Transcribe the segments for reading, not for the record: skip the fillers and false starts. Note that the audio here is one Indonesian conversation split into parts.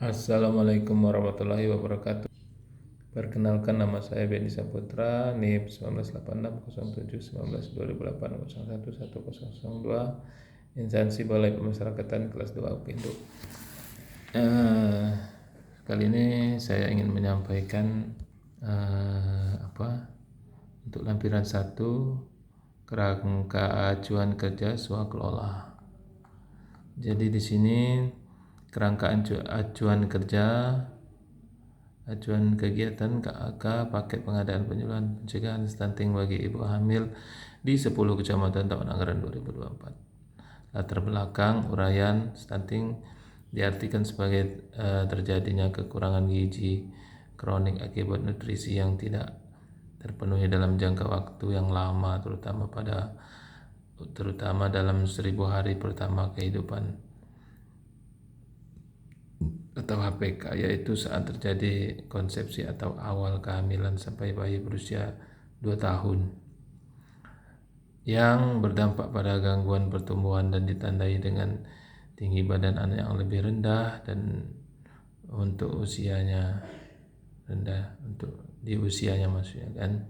Assalamualaikum warahmatullahi wabarakatuh. Perkenalkan, nama saya Benny Saputra, NIP 1986071920811102, instansi Balai Pemasyarakatan kelas 2 Upindo. Kali ini saya ingin menyampaikan untuk lampiran 1 kerangka acuan kerja swakelola. Jadi di sini kerangka acuan kerja, acuan kegiatan KAK paket pengadaan penyuluhan pencegahan stunting bagi ibu hamil di 10 kecamatan tahun anggaran 2024. Latar belakang uraian stunting diartikan sebagai terjadinya kekurangan gizi kronik akibat nutrisi yang tidak terpenuhi dalam jangka waktu yang lama, terutama dalam 1000 hari pertama kehidupan atau HPK, yaitu saat terjadi konsepsi atau awal kehamilan sampai bayi berusia 2 tahun, yang berdampak pada gangguan pertumbuhan dan ditandai dengan tinggi badan anak yang lebih rendah dan untuk usianya rendah, untuk di usianya maksudnya kan.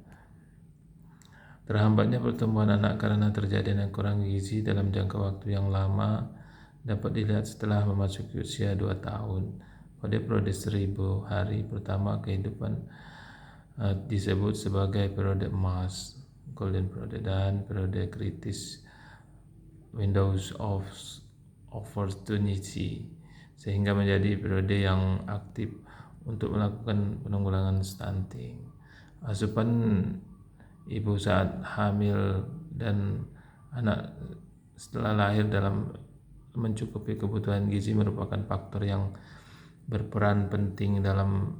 Terhambatnya pertumbuhan anak karena terjadinya kurang gizi dalam jangka waktu yang lama dapat dilihat setelah memasuki usia 2 tahun. Pada periode 1000 hari pertama kehidupan disebut sebagai periode emas, golden period, dan periode kritis, windows of opportunity, sehingga menjadi periode yang aktif untuk melakukan penanggulangan stunting. Asupan ibu saat hamil dan anak setelah lahir dalam mencukupi kebutuhan gizi merupakan faktor yang berperan penting dalam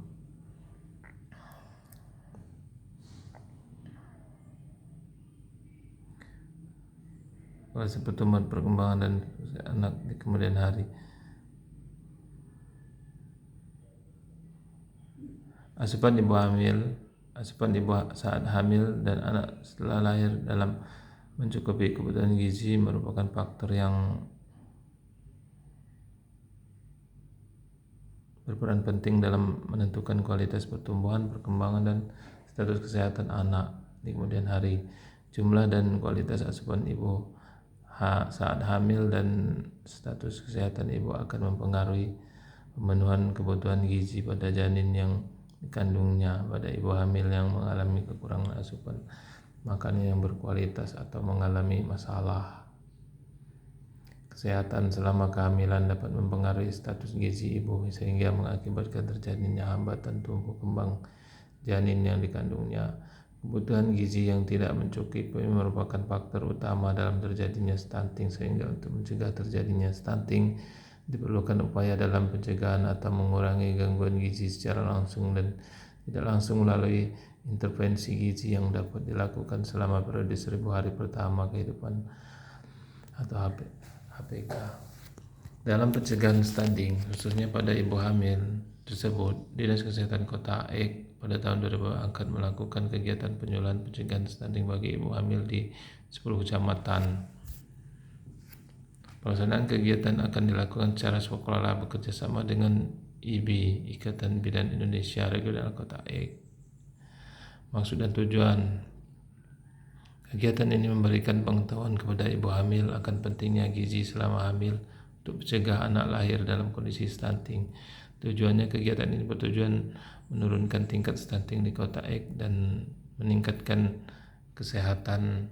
proses pertumbuhan perkembangan dan anak di kemudian hari. Asupan ibu saat hamil dan anak setelah lahir dalam mencukupi kebutuhan gizi merupakan faktor yang berperan penting dalam menentukan kualitas pertumbuhan, perkembangan, dan status kesehatan anak di kemudian hari. Jumlah dan kualitas asupan ibu saat hamil dan status kesehatan ibu akan mempengaruhi pemenuhan kebutuhan gizi pada janin yang dikandungnya. Pada ibu hamil yang mengalami kekurangan asupan makanan yang berkualitas atau mengalami masalah kesehatan selama kehamilan dapat mempengaruhi status gizi ibu, sehingga mengakibatkan terjadinya hambatan tumbuh kembang janin yang dikandungnya. Kebutuhan gizi yang tidak mencukupi merupakan faktor utama dalam terjadinya stunting, sehingga untuk mencegah terjadinya stunting diperlukan upaya dalam pencegahan atau mengurangi gangguan gizi secara langsung dan tidak langsung melalui intervensi gizi yang dapat dilakukan selama periode 1000 hari pertama kehidupan atau HPK. Dalam pencegahan stunting, khususnya pada ibu hamil tersebut, Dinas Kesehatan Kota Ek pada tahun 2000 akan melakukan kegiatan penyuluhan pencegahan stunting bagi ibu hamil di 10 kecamatan. Pelaksanaan kegiatan akan dilakukan secara swakelola bekerjasama dengan IBI, Ikatan Bidan Indonesia Regional Kota Ek. Maksud dan tujuan kegiatan ini memberikan pengetahuan kepada ibu hamil akan pentingnya gizi selama hamil untuk mencegah anak lahir dalam kondisi stunting. Tujuannya, kegiatan ini bertujuan menurunkan tingkat stunting di Kota Ek dan meningkatkan kesehatan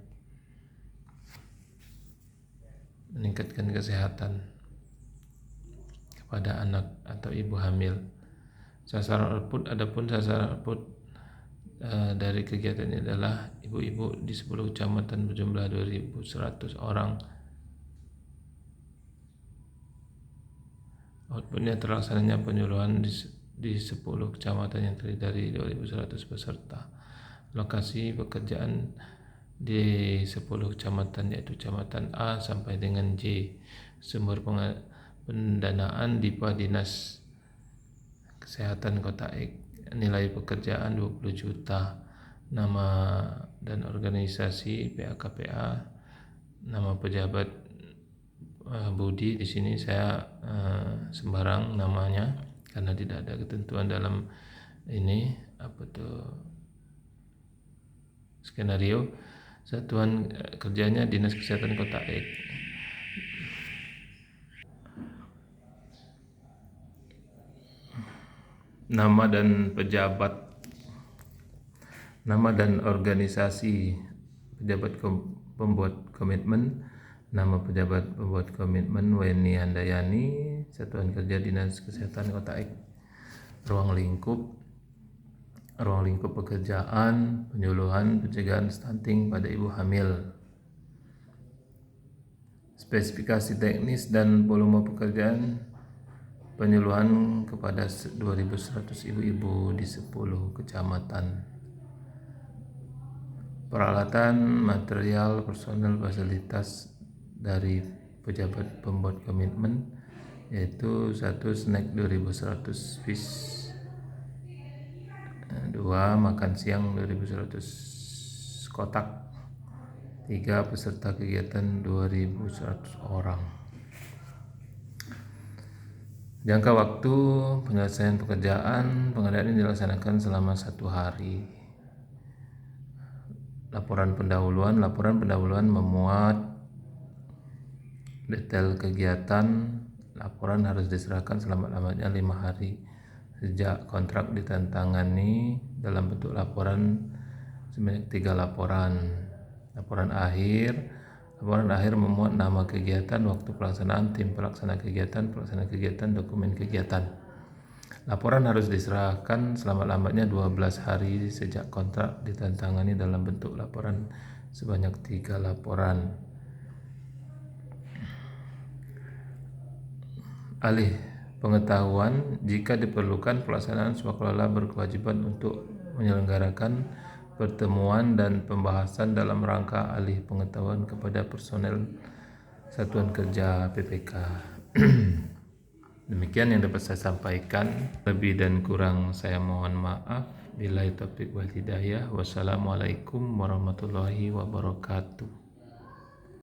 kepada anak atau ibu hamil. Sasaran output dari kegiatan ini adalah ibu-ibu di 10 kecamatan berjumlah 2.100 orang. Outputnya terlaksananya penyuluhan di 10 kecamatan yang terdiri dari 2.100 peserta. Lokasi pekerjaan di 10 kecamatan yaitu kecamatan A sampai dengan J. Sumber pendanaan DIPA Dinas Kesehatan Kota Ek. Nilai pekerjaan 20 juta. Nama dan organisasi PAKPA, nama pejabat Budi, di sini saya sembarang namanya karena tidak ada ketentuan dalam ini skenario. Satuan kerjanya Dinas Kesehatan Kota Ek. Nama dan organisasi pejabat pembuat komitmen. Nama pejabat pembuat komitmen Weni Handayani, Satuan Kerja Dinas Kesehatan Kota Ek. Ruang lingkup pekerjaan, penyuluhan pencegahan stunting pada ibu hamil. Spesifikasi teknis dan volume pekerjaan, penyuluhan kepada 2.100 ibu-ibu di 10 kecamatan. Peralatan, material, personel, fasilitas dari pejabat pembuat komitmen yaitu 1 snack 2.100 piece, 2 makan siang 2.100 kotak, 3 peserta kegiatan 2.100 orang. Jangka waktu penyelesaian pekerjaan, pengadaan ini dilaksanakan selama 1 hari. Laporan pendahuluan memuat detail kegiatan. Laporan harus diserahkan selama-lamanya 5 hari sejak kontrak ditandatangani dalam bentuk laporan sebanyak 3 laporan. Laporan akhir memuat nama kegiatan, waktu pelaksanaan, tim pelaksana kegiatan, dokumen kegiatan. Laporan harus diserahkan selama-lamanya 12 hari sejak kontrak ditandatangani dalam bentuk laporan sebanyak 3 laporan. Alih pengetahuan, jika diperlukan pelaksanaan swakelola berkewajiban untuk menyelenggarakan pertemuan dan pembahasan dalam rangka alih pengetahuan kepada personel Satuan Kerja PPK. Demikian yang dapat saya sampaikan. Lebih dan kurang saya mohon maaf. Billahi taufiq wal hidayah. Wassalamualaikum warahmatullahi wabarakatuh.